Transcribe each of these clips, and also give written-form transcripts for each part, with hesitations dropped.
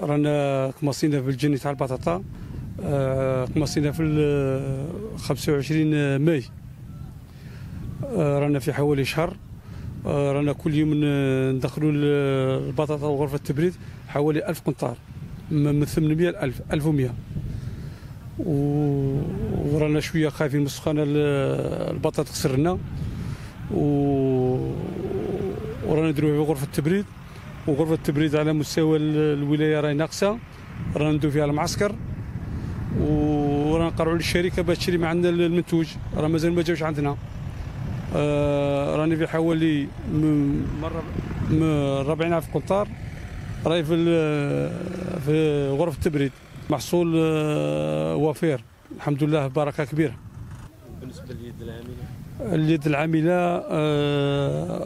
رانا كمصينا في الجني تاع البطاطا. كمصينا في 25 ماي. رانا في حوالي شهر. رانا كل يوم ندخلوا البطاطا وغرفة التبريد حوالي 1000 قنطار، من 800 ل 1000 1100. ورانا شويه خايفين من السخانه، البطاطا خسرنا. ورانا نديروها في غرفة التبريد، وغرفة التبريد على مستوى الولاية راهي ناقصة. رانا نديرو فيها المعسكر، ورانا نقرعوا للشركة باش تشري معنا المنتوج. راه مازال ما جاوش عندنا. راني في حوالي من 40,000 قنطار راهي في غرفة التبريد. محصول وفير الحمد لله، بركة كبيرة. بالنسبة لليد العاملة، اليد العاملة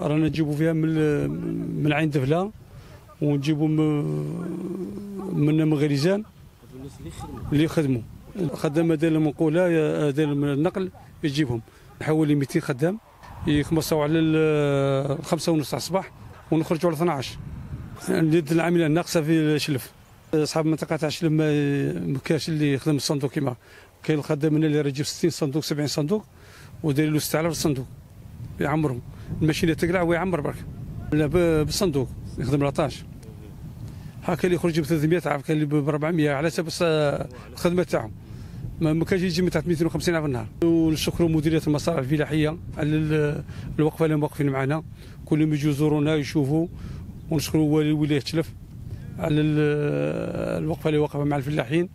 رانا نجيبوا فيها من عين دفلة، ونجيبوا من غريزان. الناس اللي يخدموا خدامة ديال المنقولة ديال النقل يجيبهم حوالي 200 خدام، يخمسوا على 5:30 تاع الصباح ونخرجوا على 12. اليد العاملة ناقصة في شلف. اصحاب المنطقه تاع شلف ما كاش اللي يخدم الصندوق كيما كاين. الخدام هنا اللي راه يجيب 60 صندوق 70 صندوق وداير له استعلاء في الصندوق يعمرهم. الماشينه تقلع ويعمر برك، لا بالصندوق يخدم لاطاج. هاكا اللي يخرج ب 300 عارف، كاين اللي ب 400 على حسب الخدمه تاعهم. ما كانش يجي من تحت 250 في النهار. ونشكروا مديريه المصالح الفلاحيه على الوقفه اللي واقفين معنا، كل يوم يجوا يزورونا يشوفوا. ونشكروا والي ولايه شلف على الوقفه اللي واقفه مع الفلاحين.